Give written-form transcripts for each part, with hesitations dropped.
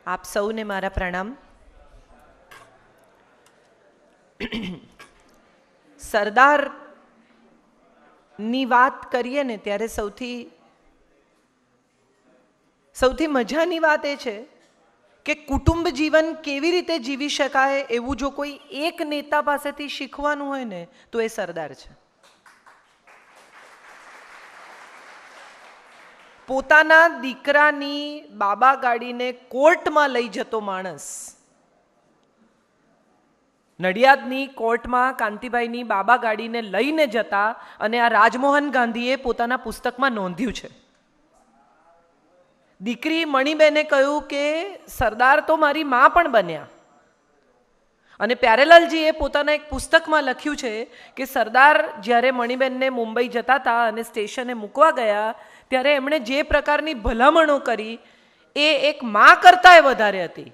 આપ સૌને મારા પ્રણામ. સરદારની વાત કરીએ ને ત્યારે સૌથી મજાની વાત એ છે કે કુટુંબ જીવન કેવી રીતે જીવી શકાય એવું જો કોઈ એક નેતા પાસેથી શીખવાનું હોય ને તો એ સરદાર છે. પોતાના દીકરાની બાબા ગાડીને કોર્ટમાં લઈ જતો માણસ નડિયાદની કોર્ટમાં કાંતિભાઈની બાબા ગાડીને લઈને જતા અને આ રાજમોહન ગાંધીએ પોતાના પુસ્તકમાં નોંધ્યું છે. દીકરી મણિબેને કહ્યું કે સરદાર તો મારી મા પણ બન્યા. અને પ્યારેલાલજીએ પોતાના એક પુસ્તકમાં લખ્યું છે કે સરદાર જ્યારે મણિબેનને મુંબઈ જતા હતા અને સ્ટેશને મૂકવા ગયા ત્યારે એમણે જે પ્રકારની ભલામણો કરી એ એક મા કરતાંય વધારે હતી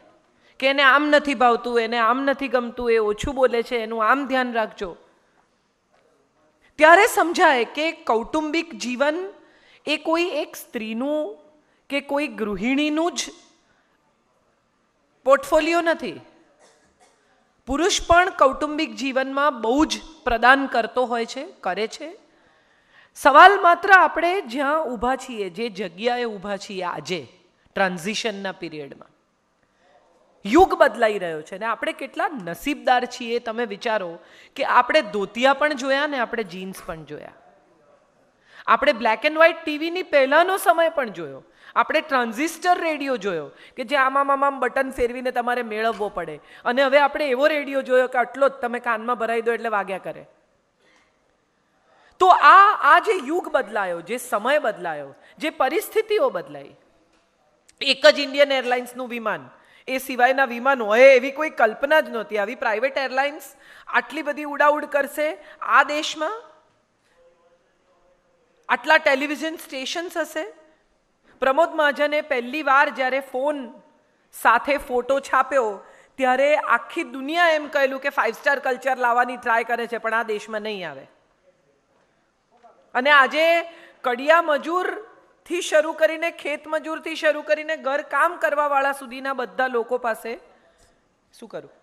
કે એને આમ નથી ભાવતું, એને આમ નથી ગમતું, એ ઓછું બોલે છે, એનું આમ ધ્યાન રાખજો. ત્યારે સમજાય કે કૌટુંબિક જીવન એ કોઈ એક સ્ત્રીનું કે કોઈ ગૃહિણીનું જ પોર્ટફોલિયો નથી. પુરુષ પણ કૌટુંબિક જીવનમાં બહુ જ પ્રદાન કરતો હોય છે, કરે છે. સવાલ માત્ર આપણે જ્યાં ઊભા છીએ, જે જગ્યાએ ઊભા છીએ આજે ટ્રાન્ઝિશનના પીરિયડમાં, યુગ બદલાઈ રહ્યો છે ને આપણે કેટલા નસીબદાર છીએ. તમે વિચારો કે આપણે ધોતિયા પણ જોયા ને આપણે જીન્સ પણ જોયા, આપણે બ્લેક એન્ડ વ્હાઇટ ટીવીની પહેલાંનો સમય પણ જોયો, આપણે ટ્રાન્ઝિસ્ટર રેડિયો જોયો કે જે આમ બટન ફેરવીને તમારે મેળવવો પડે, અને હવે આપણે એવો રેડિયો જોયો કે આટલો જ તમે કાનમાં ભરાઈ દો એટલે વાગ્યા કરે. તો આ જે યુગ બદલાયો, જે સમય બદલાયો, જે પરિસ્થિતિઓ બદલાઈ, એક જ ઇન્ડિયન એરલાઇન્સનું વિમાન, એ સિવાયના વિમાન હોય એવી કોઈ કલ્પના જ નહોતી. આવી પ્રાઇવેટ એરલાઇન્સ આટલી બધી ઉડાઉડ કરશે આ દેશમાં, આટલા ટેલિવિઝન સ્ટેશન્સ હશે. પ્રમોદ મહાજને પહેલી વાર જ્યારે ફોન સાથે ફોટો છાપ્યો ત્યારે આખી દુનિયા એમ કહેલું કે 5 સ્ટાર કલ્ચર લાવવાની ટ્રાય કરે છે પણ આ દેશમાં નહીં આવે. અને આજે કડિયા મજૂરથી શરૂ કરીને, ખેત મજૂરથી શરૂ કરીને ઘર કામ કરવાવાળા સુધીના બધા લોકો પાસે શું કરું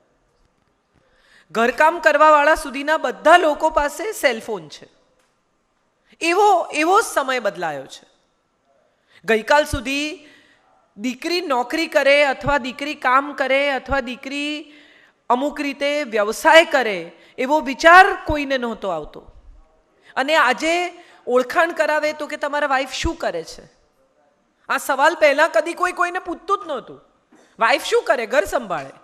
ઘરકામ કરવાવાળા સુધીના બધા લોકો પાસે સેલફોન છે. એવો સમય બદલાયો છે. ગઈકાલ સુધી દીકરી નોકરી કરે અથવા દીકરી કામ કરે અથવા દીકરી અમુક રીતે વ્યવસાય કરે એવો વિચાર કોઈને નહોતો આવતો. અને આજે ઓળખાણ કરાવે તો કે તમારા વાઈફ શું કરે છે. આ સવાલ પહેલા કદી કોઈને પૂછતું જ નહોતું. વાઈફ શું કરે, ઘર સંભાળે.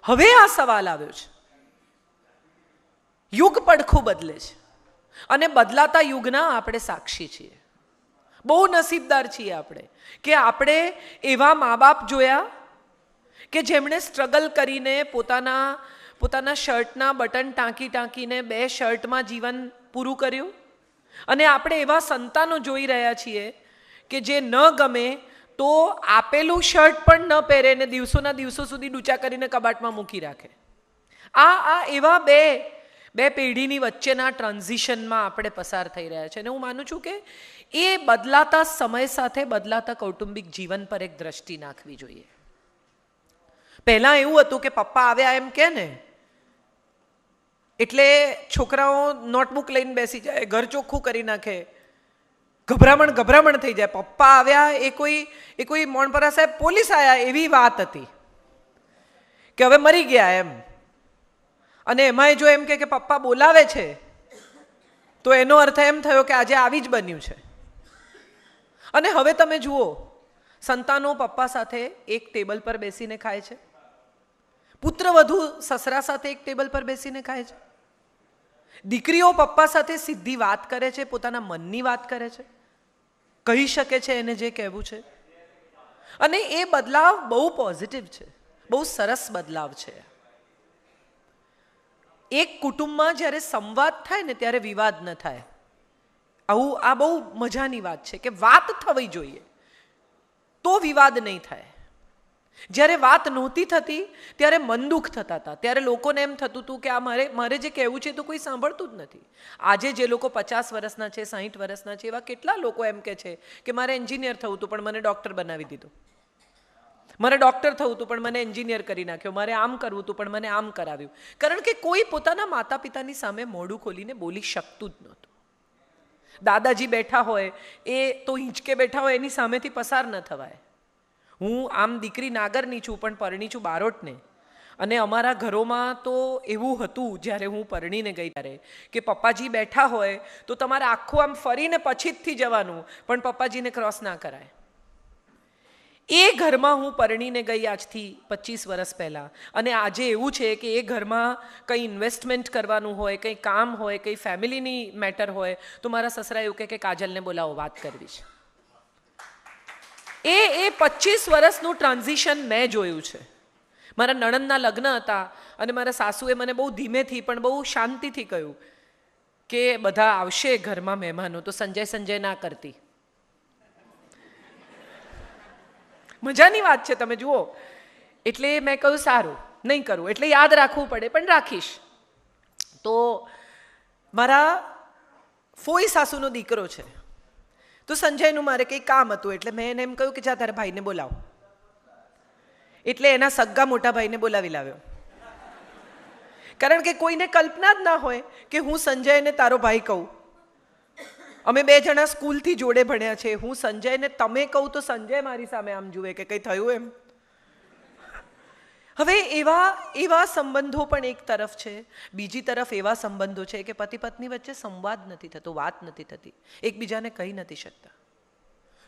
હવે આ સવાલ આવ્યો છે. યુગ પડખું બદલે છે અને બદલાતા યુગના આપણે સાક્ષી છીએ. બહુ નસીબદાર છીએ આપણે કે આપણે એવા મા બાપ જોયા કે જેમણે સ્ટ્રગલ કરીને પોતાના શર્ટના બટન ટાંકીને 2 શર્ટમાં જીવન પૂરું કર્યું. અને આપણે એવા સંતાનો જોઈ રહ્યા છીએ કે જે ન ગમે તો આપેલું શર્ટ પણ ન પહેરે ને દિવસોના દિવસો સુધી ડૂચા કરીને કબાટમાં મૂકી રાખે. આ એવા બે પેઢીની વચ્ચેના ટ્રાન્ઝિશનમાં આપણે પસાર થઈ રહ્યા છે. અને હું માનું છું કે એ બદલાતા સમય સાથે બદલાતા કૌટુંબિક જીવન પર એક દ્રષ્ટિ નાખવી જોઈએ. પહેલાં એવું હતું કે પપ્પા આવ્યા એમ કે ને એટલે છોકરાઓ નોટબુક લઈને બેસી જાય, ઘર ચોખ્ખું કરી નાખે, ગભરામણ થઈ જાય. પપ્પા આવ્યા એ કોઈ મોણપરા સાહેબ પોલીસ આવ્યા એવી વાત હતી કે હવે મરી ગયા એમ. અને એમાંય જો એમ કે પપ્પા બોલાવે છે તો એનો અર્થ એમ થયો કે આજે આવી જ બન્યું છે. અને હવે તમે જુઓ, સંતાનો પપ્પા સાથે એક ટેબલ પર બેસીને ખાય છે, પુત્રવધુ સસરા સાથે એક ટેબલ પર બેસીને ખાય છે, દીકરીઓ પપ્પા સાથે સીધી વાત કરે છે, પોતાના મનની વાત કરે છે, કહી શકે છે એને જે કહેવું છે. અને એ બદલાવ બહુ પોઝિટિવ છે, બહુ સરસ બદલાવ છે. એક કુટુંબમાં જ્યારે સંવાદ થાય ને ત્યારે વિવાદ ન થાય. આ બહુ મજાની વાત છે કે વાત થવી જોઈએ તો વિવાદ નહીં થાય. જ્યારે વાત નહોતી થતી ત્યારે મન દુઃખ થતા હતા, ત્યારે લોકોને એમ થતું હતું કે આ મારે જે કહેવું છે તો કોઈ સાંભળતું જ નથી. આજે જે લોકો 50 વર્ષના છે, 60 વર્ષના છે, એવા કેટલા લોકો એમ કે છે કે મારે એન્જિનિયર થવું હતું પણ મને ડૉક્ટર બનાવી દીધું. મારે ડૉક્ટર થવું હતું પણ મને એન્જિનિયર કરી નાખ્યો, મારે આમ કરવું હતું પણ મને આમ કરાવ્યું. કારણ કે કોઈ પોતાના માતા પિતાની સામે મોઢું ખોલીને બોલી શકતું જ નહોતું. દાદાજી બેઠા હોય એ તો હિંચકે બેઠા હોય, એની સામેથી પસાર ન થવાય. હું આમ દીકરી નાગરની છું પણ પરણી છું બારોટને. અને અમારા ઘરોમાં તો એવું હતું જ્યારે હું પરણીને ગઈ ત્યારે કે પપ્પાજી બેઠા હોય તો તમારે આખું આમ ફરીને પછીથી જવાનું, પણ પપ્પાજીને ક્રોસ ના કરાય. એ ઘરમાં હું પરણીને ગઈ આજથી 25 વર્ષ પહેલાં. અને આજે એવું છે કે એ ઘરમાં કંઈ ઇન્વેસ્ટમેન્ટ કરવાનું હોય, કંઈ કામ હોય, કંઈ ફેમિલીની મેટર હોય તો મારા સસરા એવું કહે કે કાજલને બોલાવો, વાત કરવી છે. એ 25 વર્ષનું ટ્રાન્ઝિશન મેં જોયું છે. મારા નણંદના લગ્ન હતા અને મારા સાસુએ મને બહુ ધીમેથી પણ બહુ શાંતિથી કહ્યું કે બધા આવશે ઘરમાં મહેમાનો તો સંજય ના કરતી. મજાની વાત છે, તમે જુઓ. એટલે મેં કહ્યું સારું, નહીં કરું, એટલે યાદ રાખવું પડે પણ રાખીશ. તો મારા ફોઈ સાસુનો દીકરો છે, તો સંજયનું મારે કંઈ કામ હતું એટલે મેં એને એમ કહ્યું કે જા તારા ભાઈને બોલાવો. એટલે એના સગ્ગા મોટા ભાઈને બોલાવી લાવ્યો. કારણ કે કોઈને કલ્પના જ ના હોય કે હું સંજયને તારો ભાઈ કહું. અમે 2 જણા સ્કૂલથી જોડે ભણ્યા છે. હું સંજયને તમે કહું તો સંજય મારી સામે આમ જુએ કે કંઈ થયું એમ. હવે એવા સંબંધો પણ એક તરફ છે. બીજી તરફ એવા સંબંધો છે કે પતિ પત્ની વચ્ચે સંવાદ નથી થતો, વાત નથી થતી, એકબીજાને કહી નથી શકતા.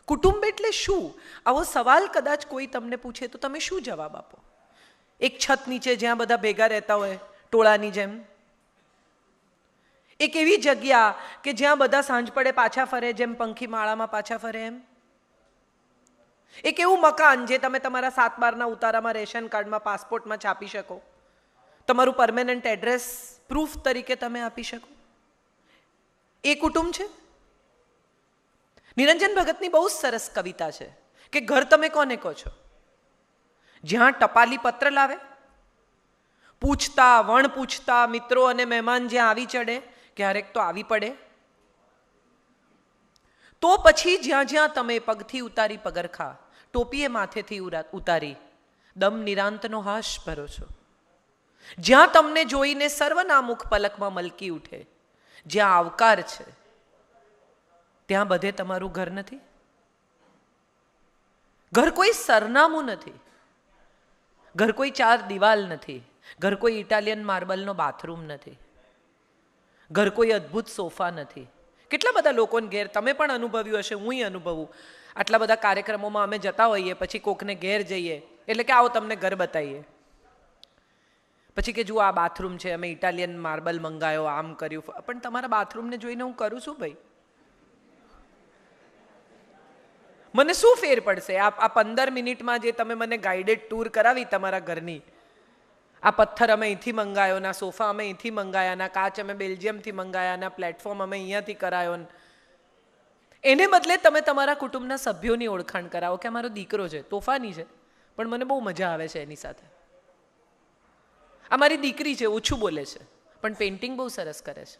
કુટુંબ એટલે શું? આવો સવાલ કદાચ કોઈ તમને પૂછે તો તમે શું જવાબ આપો? એક છત નીચે જ્યાં બધા ભેગા રહેતા હોય ટોળાની જેમ, એક એવી જગ્યા કે જ્યાં બધા સાંજ પડે પાછા ફરે જેમ પંખી માળામાં પાછા ફરે એમ, એક એવું મકાન જે તમે તમારા 7/12ના ઉતારામાં, રેશન કાર્ડમાં, પાસપોર્ટમાં છાપી શકો, તમારું પરમેનન્ટ એડ્રેસ પ્રૂફ તરીકે તમે આપી શકો. એ કુટુંબ છે. નિરંજન ભગતની બહુ સરસ કવિતા છે કે ઘર તમે કોને કહો છો? જ્યાં ટપાલી પત્ર લાવે, પૂછતા વણ પૂછતા મિત્રો અને મહેમાન જ્યાં આવી ચડે, ક્યારેક તો આવી પડે, તો પછી જ્યાં જ્યાં તમે પગથી ઉતારી પગરખા, ટોપીએ માથેથી ઉતારી દમ નિરાંતનો હાશ ભરો છો, જ્યાં તમને જોઈને સર્વના મુખ પલકમાં મલકી ઉઠે, જ્યાં આવકાર છે, ત્યાં બધે તમારું ઘર નથી. ઘર કોઈ સરનામું નથી, ઘર કોઈ 4 દિવાલ નથી, ઘર કોઈ ઇટાલિયન માર્બલનો બાથરૂમ નથી, ઘર કોઈ અદ્ભુત સોફા નથી. કેટલા બધા લોકોને ઘેર તમે પણ અનુભવ્યું હશે, હું અનુભવું. આટલા બધા કાર્યક્રમોમાં અમે જતા હોઈએ, પછી કોકને ઘેર જઈએ એટલે કે આવો તમને ઘર બતાવીએ, પછી કે જુઓ આ બાથરૂમ છે, અમે ઇટાલિયન માર્બલ મંગાયો, આમ કર્યું. પણ તમારા બાથરૂમને જોઈને હું કરું છું ભાઈ? મને શું ફેર પડશે? આ 15 મિનિટમાં જે તમે મને ગાઈડેડ ટૂર કરાવી તમારા ઘરની, આ પથ્થર અમે અહીંથી મંગાયો, ના સોફા અમે અહીંથી મંગાયા, ના કાચ અમે બેલ્જિયમથી મંગાયા, ના પ્લેટફોર્મ અમે અહીંયાથી કરાયો, એને બદલે તમે તમારા કુટુંબના સભ્યોની ઓળખાણ કરાવો કે અમારો દીકરો છે, તોફાની છે પણ મને બહુ મજા આવે છે એની સાથે. આ મારી દીકરી છે, ઓછું બોલે છે પણ પેઇન્ટિંગ બહુ સરસ કરે છે.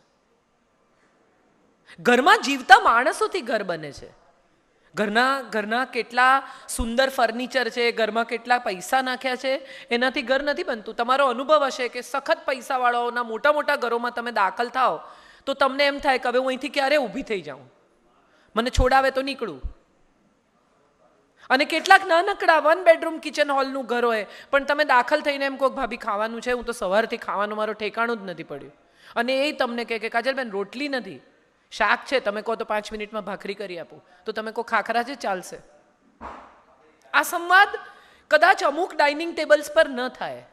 ઘરમાં જીવતા માણસોથી ઘર બને છે. ઘરના કેટલા સુંદર ફર્નિચર છે, ઘરમાં કેટલા પૈસા નાખ્યા છે, એનાથી ઘર નથી બનતું. તમારો અનુભવ હશે કે સખત પૈસાવાળાઓના મોટા મોટા ઘરોમાં તમે દાખલ થાઓ તો તમને એમ થાય કે હવે હું અહીંથી ક્યારે ઊભી થઈ જાઉં, મને છોડાવે તો નીકળું. અને કેટલાક નાનકડા 1 બેડરૂમ કિચન હોલનું ઘર હોય પણ તમે દાખલ થઈને એમ કહો ભાભી ખાવાનું છે, હું તો સવારથી ખાવાનું મારું ઠેકાણું જ નથી પડ્યું. અને એ તમને કહે કે કાજલબેન રોટલી નથી, શાક છે, તમે કહો તો 5 મિનિટમાં ભાખરી કરી આપું, તો તમે કહો ખાખરા છે, ચાલશે. આ સંવાદ કદાચ અમુક ડાઇનિંગ ટેબલ્સ પર ન થાય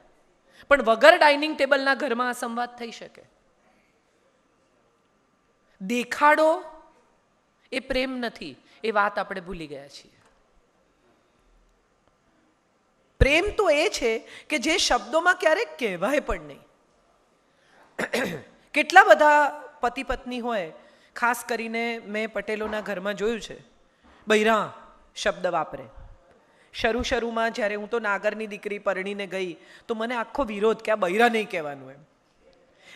પણ વગર ડાઇનિંગ ટેબલના ઘરમાં આ સંવાદ થઈ શકે. દેખાડો એ પ્રેમ નથી, એ વાત આપણે ભૂલી ગયા છીએ. પ્રેમ તો એ છે કે જે શબ્દોમાં ક્યારેક કહેવાય પણ નહીં. કેટલા બધા પતિ પત્ની હોય, ખાસ કરીને મેં પટેલોના ઘરમાં જોયું છે, બૈરા શબ્દ વાપરે. શરૂમાં જ્યારે હું તો નાગરની દીકરી પરણીને ગઈ તો મને આખો વિરોધ કે આ બૈરા નહીં કહેવાનું એમ.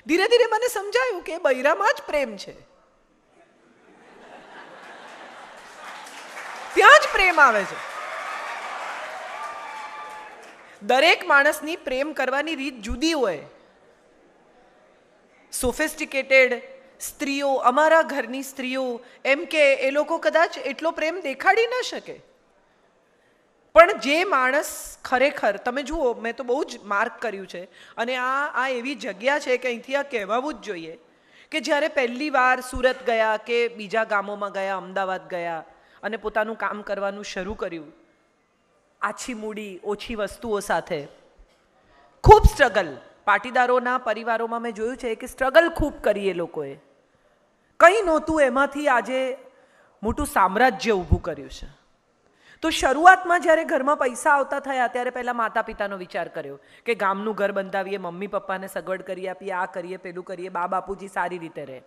ધીરે ધીરે મને સમજાયું કે બૈરામાં જ પ્રેમ છે, ત્યાં જ પ્રેમ આવે છે. દરેક માણસની પ્રેમ કરવાની રીત જુદી હોય. સોફિસ્ટિકેટેડ સ્ત્રીઓ, અમારા ઘરની સ્ત્રીઓ એમ કે એ લોકો કદાચ એટલો પ્રેમ દેખાડી ન શકે, પણ જે માણસ ખરેખર, તમે જુઓ, મેં તો બહુ જ માર્ક કર્યું છે, અને આ એવી જગ્યા છે કે અહીંથી આ કહેવાવું જ જોઈએ કે જ્યારે પહેલી વાર સુરત ગયા કે બીજા ગામોમાં ગયા, અમદાવાદ ગયા અને પોતાનું કામ કરવાનું શરૂ કર્યું, આછી મૂડી, ઓછી વસ્તુઓ સાથે, ખૂબ સ્ટ્રગલ. પાટીદારોના પરિવારોમાં મેં જોયું છે કે સ્ટ્રગલ ખૂબ કરી એ લોકોએ. કંઈ નહોતું, એમાંથી આજે મોટું સામ્રાજ્ય ઊભું કર્યું છે. તો શરૂઆતમાં જ્યારે ઘરમાં પૈસા આવતા થયા ત્યારે પહેલાં માતા પિતાનો વિચાર કર્યો કે ગામનું ઘર બંધાવીએ, મમ્મી પપ્પાને સગવડ કરી આપીએ, આ કરીએ, પેલું કરીએ, બા બાપુજી સારી રીતે રહે.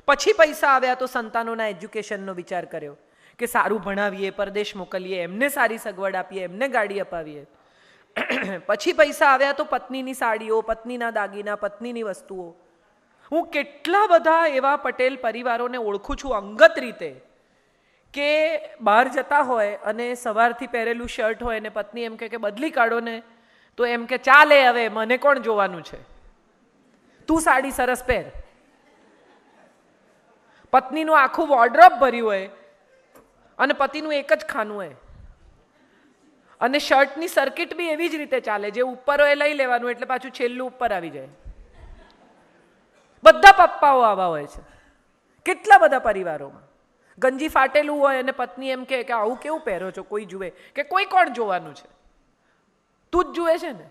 પછી પૈસા આવ્યા તો સંતાનોના એજ્યુકેશનનો વિચાર કર્યો કે સારું ભણાવીએ, પરદેશ મોકલીએ, એમને સારી સગવડ આપીએ, એમને ગાડી અપાવીએ. પછી પૈસા આવ્યા તો પત્નીની સાડીઓ, પત્નીના દાગીના, પત્નીની વસ્તુઓ. હું કેટલા બધા એવા પટેલ પરિવારોને ઓળખું છું અંગત રીતે કે બહાર જતા હોય અને સવારથી પહેરેલું શર્ટ હોય ને પત્ની એમ કે બદલી કાઢો ને, તો એમ કે ચાલે, હવે મને કોણ જોવાનું છે, તું સાડી સરસ પહેર. પત્નીનું આખું વોર્ડરોબ ભર્યું હોય અને પતિનું એક જ ખાનું હોય, અને શર્ટની સર્કિટ બી એવી જ રીતે ચાલે, જે ઉપર હોય લઈ લેવાનું એટલે પાછું છેલ્લું ઉપર આવી જાય. બધા પપ્પાઓ આવા હોય છે કેટલા બધા પરિવારોમાં. ગંજી ફાટેલું હોય અને પત્ની એમ કે આવું કેવું પહેરો છો, કોઈ જુએ કે કોઈ કોણ જોવાનું છે, તું જ જુએ છે ને.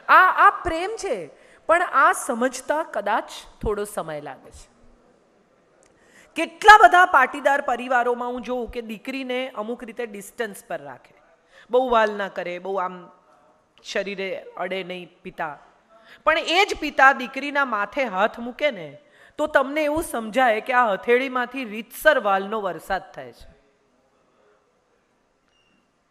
આ પ્રેમ છે, પણ આ સમજતા કદાચ થોડો સમય લાગે છે. કેટલા બધા પાટીદાર પરિવારોમાં હું જોઉં કે દીકરીને અમુક રીતે ડિસ્ટન્સ પર રાખે, બહુ વાલ ના કરે, બહુ આમ શરીરે અડે નહીં પિતા, પણ એ જ પિતા દીકરીના માથે હાથ મૂકે ને તો તમને એવું સમજાય કે આ હથેળીમાંથી રીતસર વાલનો વરસાદ થાય છે.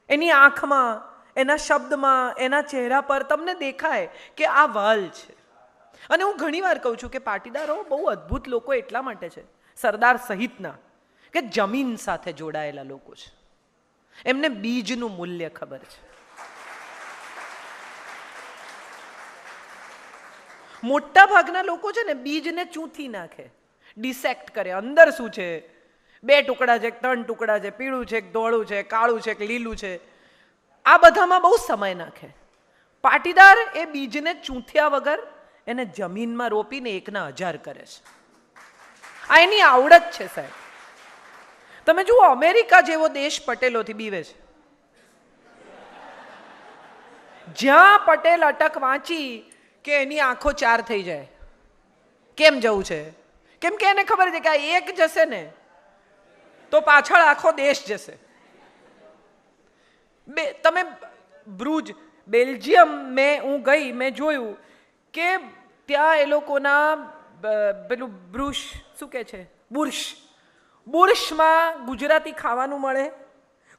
એની આંખમાં, એના શબ્દમાં, એના ચહેરા પર તમને દેખાય કે આ વાલ છે. અને હું ઘણીવાર કહું છું કે પાટીદારો બહુ અદ્ભુત લોકો એટલા માટે છે, સરદાર સહિતના, કે જમીન સાથે જોડાયેલા લોકો છે. એમને બીજનું મૂલ્ય ખબર છે. મોટા ભાગના લોકો છે ને બીજને ચૂંથી નાખે, ડિસેક્ટ કરે, અંદર શું છે, 2 ટુકડા છે, 3 ટુકડા છે, પીળું છે, ધોળું છે, કાળું છે, લીલું છે, આ બધામાં બહુ સમય નાખે. પાટીદાર એ બીજને ચૂંથ્યા વગર એને જમીનમાં રોપીને 1,000 કરે છે. આ એની આવડત છે સાહેબ. તમે જુઓ, અમેરિકા જેવો દેશ પટેલોથી બીવે છે. જ્યાં પટેલ અટક વાંચી કે એની આંખો 4 થઈ જાય. કેમ જવું છે? કેમ કે એને ખબર છે કે આ એક જશે ને તો પાછળ આખો દેશ જશે. તમે બ્રુજ, બેલ્જિયમ હું ગઈ, મેં જોયું કે ત્યાં એ લોકોના પેલું બ્રુશ, શું કે છે, બુર્શમાં ગુજરાતી ખાવાનું મળે,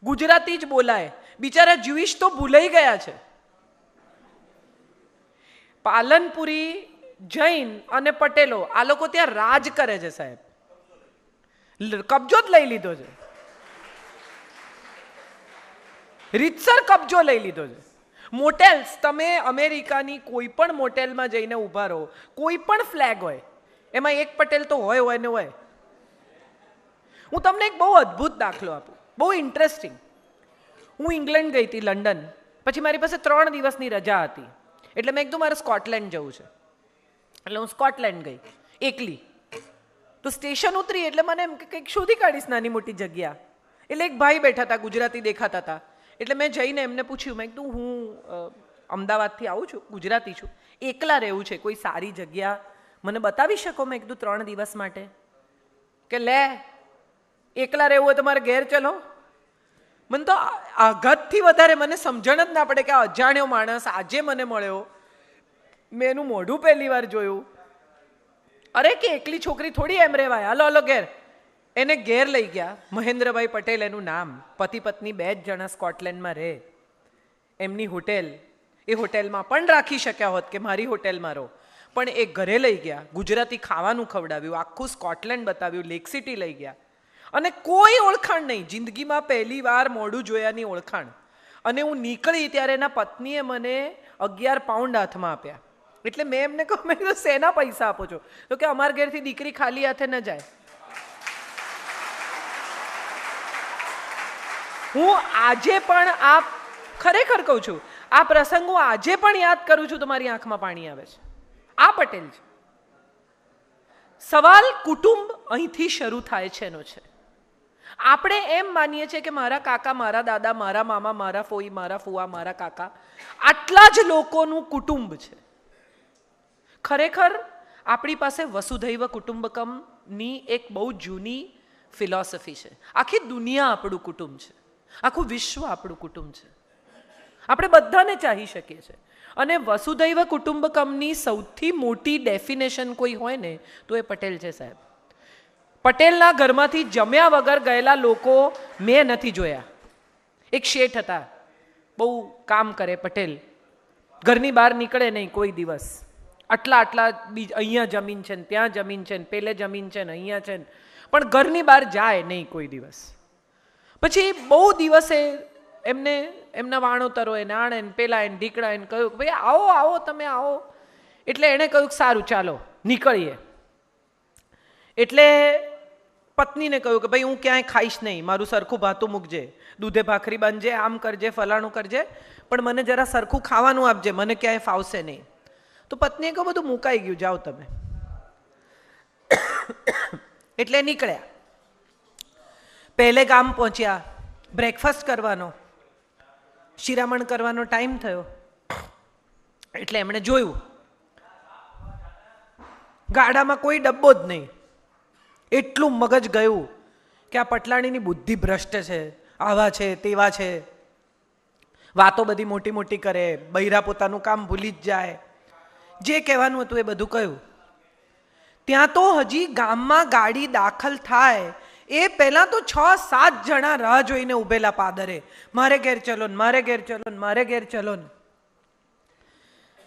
ગુજરાતી જ બોલાય. બિચારા જ્યુઇશ તો ભૂલાઈ ગયા છે. પાલનપુરી, જૈન અને પટેલો આ લોકો ત્યાં રાજ કરે છે સાહેબ. કબજો જ લઈ લીધો છે, રીતસર કબજો લઈ લીધો છે. મોટેલ્સ, તમે અમેરિકાની કોઈ પણ મોટેલમાં જઈને ઊભા રહો, કોઈ પણ ફ્લેગ હોય, એમાં એક પટેલ તો હોય ને હોય. હું તમને એક બહુ અદ્ભુત દાખલો આપું, બહુ ઇન્ટરેસ્ટિંગ. હું ઇંગ્લેન્ડ ગઈ હતી, લંડન. પછી મારી પાસે 3 દિવસની રજા હતી, એટલે મેં કીધું મારે સ્કોટલેન્ડ જવું છે. એટલે હું સ્કોટલેન્ડ ગઈ એકલી. તો સ્ટેશન ઉતરી એટલે મને એમ કે કંઈક શોધી કાઢીશ નાની મોટી જગ્યા. એટલે એક ભાઈ બેઠા હતા, ગુજરાતી દેખાતા હતા. એટલે મેં જઈને એમને પૂછ્યું, મેં કીધું હું અમદાવાદથી આવું છું, ગુજરાતી છું, એકલા રહેવું છે, કોઈ સારી જગ્યા મને બતાવી શકો? મેં કીધું 3 દિવસ માટે. કે લે, એકલા રહેવું હોય તો મારે ઘેર ચલો. મને તો આઘાતથી વધારે મને સમજણ જ ના પડે કે આ અજાણ્યો માણસ આજે મને મળ્યો, મેં એનું મોઢું પહેલી વાર જોયું. અરે કે એકલી છોકરી થોડી એમ રહેવાય, હાલો ઘેર. એને ઘેર લઈ ગયા. મહેન્દ્રભાઈ પટેલ એનું નામ, પતિ પત્ની 2 જ જણા સ્કોટલેન્ડમાં રહે. એમની હોટેલ, એ હોટેલમાં પણ રાખી શક્યા હોત કે મારી હોટેલમાં રહો, પણ એ ઘરે લઈ ગયા, ગુજરાતી ખાવાનું ખવડાવ્યું, આખું સ્કોટલેન્ડ બતાવ્યું, લેક સિટી લઈ ગયા. અને કોઈ ઓળખાણ નહીં, જિંદગીમાં પહેલી વાર મોઢું જોયાની ઓળખાણ. અને હું નીકળી ત્યારે એના પત્નીએ મને 11 પાઉન્ડ હાથમાં આપ્યા. એટલે મેં એમને કહ્યું, મેં કીધું શેના પૈસા આપો છો? તો કે અમારા ઘેરથી દીકરી ખાલી હાથે ન જાય. હું આજે પણ આ ખરેખર કહું છું, આ પ્રસંગ હું આજે પણ યાદ કરું છું તો મારી આંખમાં પાણી આવે છે. આ પટેલ છે. સવાલ કુટુંબ અહીંથી શરૂ થાય છે એનો છે. આપણે એમ માનીએ છીએ કે મારા કાકા, મારા દાદા, મારા મામા, મારા ફોઈ, મારા ફુવા, મારા કાકા, આટલા જ લોકોનું કુટુંબ છે. ખરેખર આપણી પાસે વસુધૈવ કુટુંબકમની એક બહુ જૂની ફિલોસોફી છે. આખી દુનિયા આપણું કુટુંબ છે, આખું વિશ્વ આપણું કુટુંબ છે. આપણે બધાને ચાહી શકીએ છીએ. અને વસુધૈવ કુટુંબકમની સૌથી મોટી ડેફિનેશન કોઈ હોય ને તો એ પટેલ છે સાહેબ. પટેલના ઘરમાંથી જમ્યા વગર ગયેલા લોકો મેં નથી જોયા. એક શેઠ હતા, બહુ કામ કરે પટેલ, ઘરની બહાર નીકળે નહીં કોઈ દિવસ. આટલા અહીંયા જમીન છે ને ત્યાં જમીન છે ને પેલે જમીન છે ને અહીંયા છે ને, પણ ઘરની બહાર જાય નહીં કોઈ દિવસ. પછી બહુ દિવસે એમને એમના વાણોતરો એને આણે ને પેલા એને ઢીકડા એને કહ્યું, ભાઈ આવો આવો તમે આવો. એટલે એણે કહ્યું સારું ચાલો નીકળીએ. એટલે પત્નીને કહ્યું કે ભાઈ હું ક્યાંય ખાઈશ નહીં, મારું સરખું ભાતું મૂકજે, દૂધે ભાખરી બાંધજે, આમ કરજે, ફલાણું કરજે, પણ મને જરા સરખું ખાવાનું આપજે, મને ક્યાંય ફાવશે નહીં. તો પત્નીએ કહ્યું બધું મુકાઈ ગયું, જાઓ તમે. એટલે નીકળ્યા. પહેલે ગામ પહોંચ્યા, બ્રેકફાસ્ટ કરવાનો, શિરામણ કરવાનો ટાઈમ થયો. એટલે એમણે જોયું ગાડામાં કોઈ ડબ્બો જ નહીં. એટલું મગજ ગયું કે આ પટલાણીની બુદ્ધિ ભ્રષ્ટ છે, આવા છે તેવા છે, વાતો બધી મોટી મોટી કરે, બૈરા પોતાનું કામ ભૂલી જ જાય. જે કહેવાનું હતું એ બધું કહ્યું. ત્યાં તો હજી ગામમાં ગાડી દાખલ થાય એ પહેલા તો 6-7 જણા રાહ જોઈને ઉભેલા પાદરે, મારે ઘેર ચલો ને, મારે ઘેર ચલો ને, મારે ઘેર ચલો ને.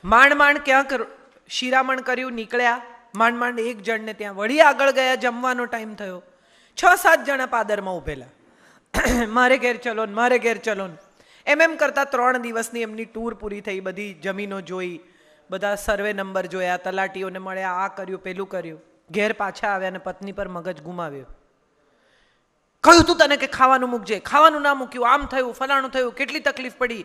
માંડ માંડ ક્યાંક શિરામણ કર્યું, નીકળ્યા. માંડ માંડ એક જણને ત્યાં વળી આગળ ગયા, જમવાનો ટાઈમ થયો. 6-7 જણા પાદરમાં ઉભેલા, મારે ઘેર ચલો ને, મારે ઘેર ચલો ને. એમ કરતા 3 દિવસની એમની ટૂર પૂરી થઈ. બધી જમીનો જોઈ, બધા સર્વે નંબર જોયા, તલાટીઓને મળ્યા, આ કર્યું પેલું કર્યું. ઘેર પાછા આવ્યા અને પત્ની પર મગજ ગુમાવ્યો. કહ્યું તું તને કે ખાવાનું મૂકજે, ખાવાનું ના મૂક્યું, આમ થયું, ફલાણું થયું, કેટલી તકલીફ પડી.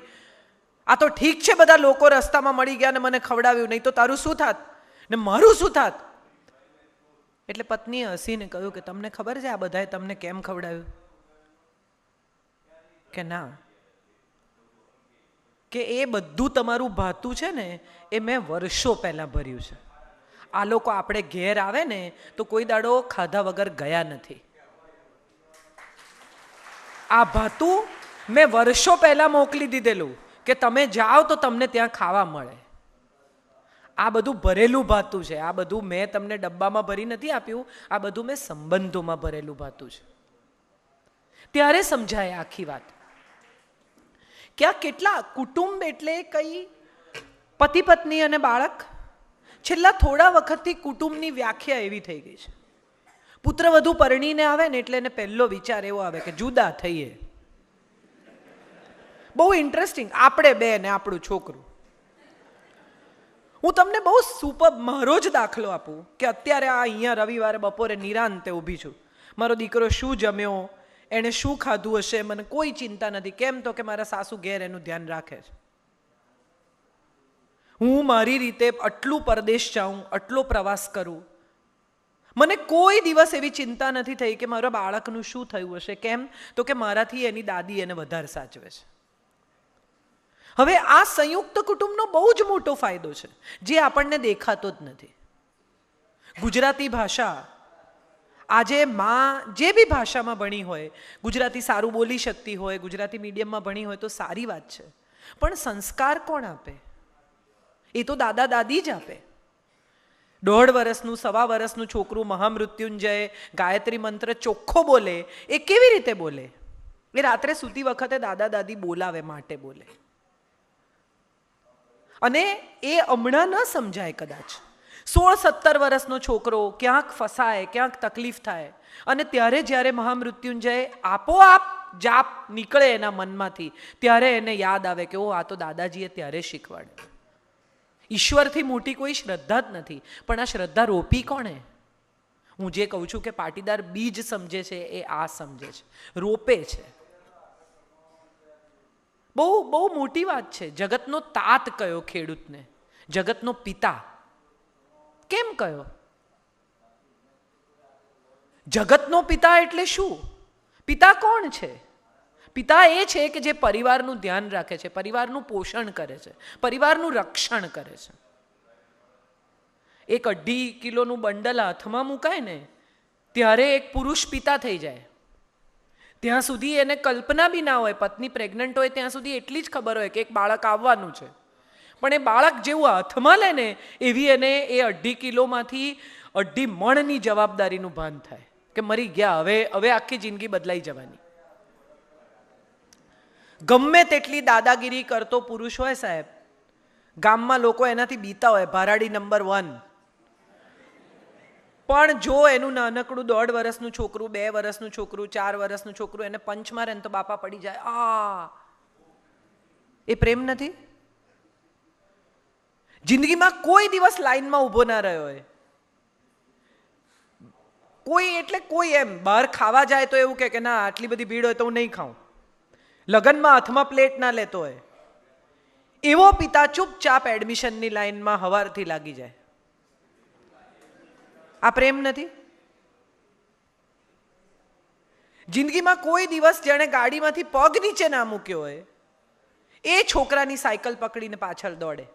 આ તો ઠીક છે બધા લોકો રસ્તામાં મળી ગયા ને મને ખવડાવ્યું, નહીં તો તારું શું થાત ને મારું શું થાત. એટલે પત્નીએ હસીને કહ્યું કે તમને ખબર છે આ બધાએ તમને કેમ ખવડાવ્યું? કે ના, કે એ બધું તમારું ભાતું છે ને એ મેં વર્ષો પહેલા ભર્યું છે. આ લોકો આપણે ઘેર આવે ને તો કોઈ દાડો ખાધા વગર ગયા નથી. આ ભાતું મેં વર્ષો પહેલા મોકલી દીધેલું કે તમે જાઓ તો તમને ત્યાં ખાવા મળે. આ બધું ભરેલું ભાતું છે. આ બધું મેં તમને ડબ્બામાં ભરી નથી આપ્યું, આ બધું મેં સંબંધોમાં ભરેલું ભાતું છે. ત્યારે સમજાય આખી વાત કે આ કેટલા કુટુંબ એટલે કઈ પતિ પત્ની અને બાળક. છેલ્લા થોડા વખતથી કુટુંબની વ્યાખ્યા એવી થઈ ગઈ છે. પુત્ર વધુ પરણીને આવે ને એટલે એને પહેલો વિચાર એવો આવે કે જુદા થઈએ. બહુ ઇન્ટરેસ્ટિંગ. આપણે બે ને આપણું છોકરું. હું તમને બહુ સુપર મારો જ દાખલો આપું કે અત્યારે આ અહીંયા રવિવારે બપોરે નિરાંતે ઊભી છું. મારો દીકરો શું જમ્યો, એણે શું ખાધું હશે, મને કોઈ ચિંતા નથી. કેમ તો કે મારા સાસુ ઘેર એનું ધ્યાન રાખે છે. હું મારી રીતે આટલું પરદેશ જાઉં, આટલો પ્રવાસ કરું, મને કોઈ દિવસ એવી ચિંતા નથી થઈ કે મારા બાળકનું શું થયું હશે. કેમ તો કે મારાથી એની દાદી એને વધારે સાચવે છે. હવે આ સંયુક્ત કુટુંબનો બહુ જ મોટો ફાયદો છે જે આપણને દેખાતો જ નથી. ગુજરાતી ભાષા આજે માં જે બી ભાષામાં ભણી હોય, ગુજરાતી સારું બોલી શકતી હોય, ગુજરાતી મીડિયમમાં ભણી હોય તો સારી વાત છે, પણ સંસ્કાર કોણ આપે? એ તો દાદા દાદી જ આપે. 1.5 વર્ષનું 1.25 વર્ષનું છોકરું મહામૃત્યુંજય ગાયત્રી મંત્ર ચોખ્ખો બોલે એ કેવી રીતે બોલે? એ રાત્રે સૂતી વખતે દાદા દાદી બોલાવે માટે બોલે. અને એ હમણાં ન સમજાય કદાચ. 16-17 વર્ષનો છોકરો ક્યાંક ફસાય, ક્યાંક તકલીફ થાય અને ત્યારે જ્યારે મહામૃત્યુંજય આપોઆપ જાપ નીકળે એના મનમાંથી ત્યારે એને યાદ આવે કે ઓ આ તો દાદાજીએ ત્યારે શીખવાડ્યું. ઈશ્વરથી મોટી કોઈ શ્રદ્ધા જ નથી, પણ આ શ્રદ્ધા રોપી કોણે? હું જે કહું છું કે પાટીદાર બીજ સમજે છે એ આ સમજે છે, રોપે છે. બહુ બહુ મોટી વાત છે. જગતનો તાત કયો ખેડૂતને, જગતનો પિતા કેમ કયો? જગતનો પિતા એટલે શું? પિતા કોણ છે? પિતા એ છે કે જે પરિવારનું ધ્યાન રાખે છે, પરિવારનું પોષણ કરે છે, પરિવારનું રક્ષણ કરે છે. એક 2.5 કિલોનું બંડલ હાથમાં મુકાય ને ત્યારે એક પુરુષ પિતા થઈ જાય. ત્યાં સુધી એને કલ્પના બી ના હોય, પત્ની પ્રેગ્નન્ટ હોય ત્યાં સુધી એટલી જ ખબર હોય કે એક બાળક આવવાનું છે. પણ એ બાળક જેવું હાથમાં લે ને એવી એને એ 2.5 કિલોમાંથી 2.5 મણની જવાબદારીનું ભાન થાય કે મરી ગયા, હવે આખી જિંદગી બદલાઈ જવાની. ગમે તેટલી દાદાગીરી કરતો પુરુષ હોય સાહેબ, ગામમાં લોકો એનાથી બીતા હોય, ભરાડી નંબર 1. પણ જો એનું નાનકડું 1.5 વર્ષનું છોકરું, 2 વર્ષનું છોકરું, 4 વર્ષનું છોકરું એને પંચ મારે ને તો બાપા પડી જાય. એ પ્રેમ નથી? જિંદગીમાં કોઈ દિવસ લાઈનમાં ઊભો ના રહ્યો હોય કોઈ, એટલે કોઈ એમ બહાર ખાવા જાય તો એવું કે ના આટલી બધી ભીડ હોય તો હું નહીં ખાઉં. લગ્નમાં હાથમાં પ્લેટ ના લેતો હોય એવો પિતા ચૂપચાપ એડમિશનની લાઈનમાં હવારથી લાગી જાય. આ પ્રેમ નથી? જિંદગીમાં કોઈ દિવસ જેણે ગાડીમાંથી પગ નીચે ના મૂક્યો હોય એ છોકરાની સાયકલ પકડીને પાછળ દોડે.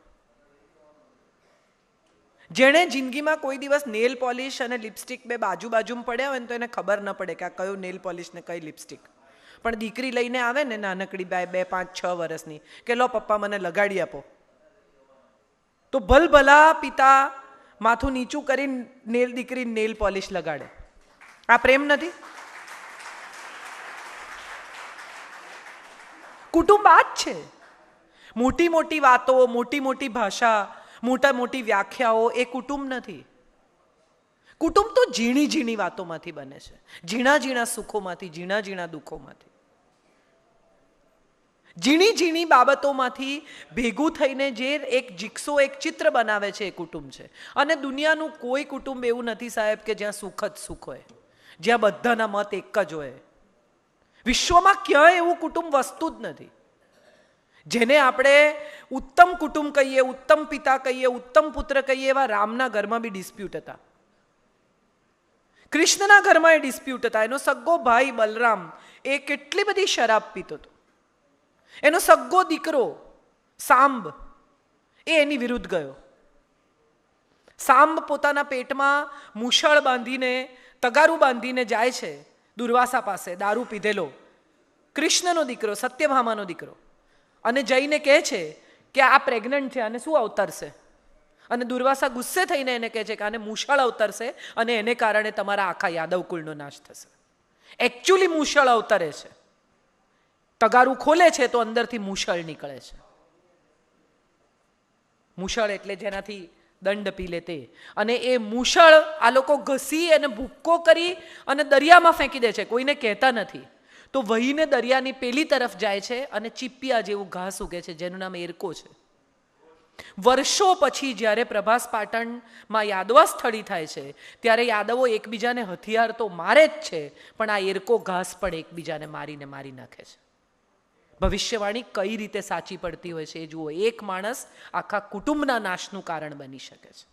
જેણે જિંદગીમાં કોઈ દિવસ નેલ પોલિશ અને લિપસ્ટિક બે બાજુમાં પડ્યા હોય ને તો એને ખબર ન પડે કે આ કયો નેલ પોલિશ ને કઈ લિપસ્ટિક. પણ દીકરી લઈને આવે ને નાનકડી 2, 5, 6 વર્ષની કે લો પપ્પા મને લગાડી આપો, તો ભલભલા પિતા માથું નીચું કરીને દીકરી નેલ પોલિશ લગાડે. આ પ્રેમ નથી? કુટુંબ આ જ છે. મોટી મોટી વાતો, મોટી મોટી ભાષા, મોટી વ્યાખ્યાઓ એ કુટુંબ નથી. કુટુંબ તો ઝીણી ઝીણી વાતોમાંથી બને છે, ઝીણા ઝીણા સુખોમાંથી, ઝીણા ઝીણા દુઃખોમાંથી, ઝીણી ઝીણી બાબતોમાંથી ભેગું થઈને જે એક જીક્સો, એક ચિત્ર બનાવે છે એ કુટુંબ છે. અને દુનિયાનું કોઈ કુટુંબ એવું નથી સાહેબ કે જ્યાં સુખ જ સુખ હોય, જ્યાં બધાના મત એક જ હોય. વિશ્વમાં ક્યાંય એવું કુટુંબ વસ્તુ જ નથી. જેને આપણે ઉત્તમ કુટુંબ કહીએ, ઉત્તમ પિતા કહીએ, ઉત્તમ પુત્ર કહીએ, એવા રામના ઘરમાં બી ડિસ્પ્યુટ હતા, કૃષ્ણના ઘરમાં એ ડિસ્પ્યુટ હતા. એનો સગ્ગો ભાઈ બલરામ એ કેટલી બધી શરાબ પીતો હતો. એનો સગ્ગો દીકરો સાંબ એ એની વિરુદ્ધ ગયો. સાંબ પોતાના પેટમાં મૂછળ બાંધીને, તગારું બાંધીને જાય છે દુર્વાસા પાસે, દારૂ પીધેલો કૃષ્ણનો દીકરો, સત્યભામાનો દીકરો, અને જઈને કહે છે કે આ પ્રેગ્નન્ટ છે, આને શું અવતરશે? અને દુર્વાસા ગુસ્સે થઈને એને કહે છે કે આને મૂછળ અવતરશે અને એને કારણે તમારા આખા યાદવ કુળનો નાશ થશે. એકચ્યુઅલી મૂછળ અવતરે છે, તગારું ખોલે છે તો અંદરથી મૂછળ નીકળે છે. મૂછળ એટલે જેનાથી દંડ પી લે તે. અને એ મૂછળ આ લોકો ઘસી અને ભૂક્કો કરી અને દરિયામાં ફેંકી દે છે, કોઈને કહેતા નથી. તો વહીને દરિયાની પેલી તરફ જાય છે અને ચીપિયા જેવું ઘાસ ઉગે છે જેનું નામ એરકો છે. વર્ષો પછી જ્યારે પ્રભાસ પાટણમાં યાદવા સ્થળી થાય છે ત્યારે યાદવો એકબીજાને હથિયાર તો મારે જ છે, પણ આ એરકો ઘાસ પણ એકબીજાને મારી નાખે છે. ભવિષ્યવાણી કઈ રીતે સાચી પડતી હોય છે એ જુઓ. એક માણસ આખા કુટુંબના નાશનું કારણ બની શકે છે.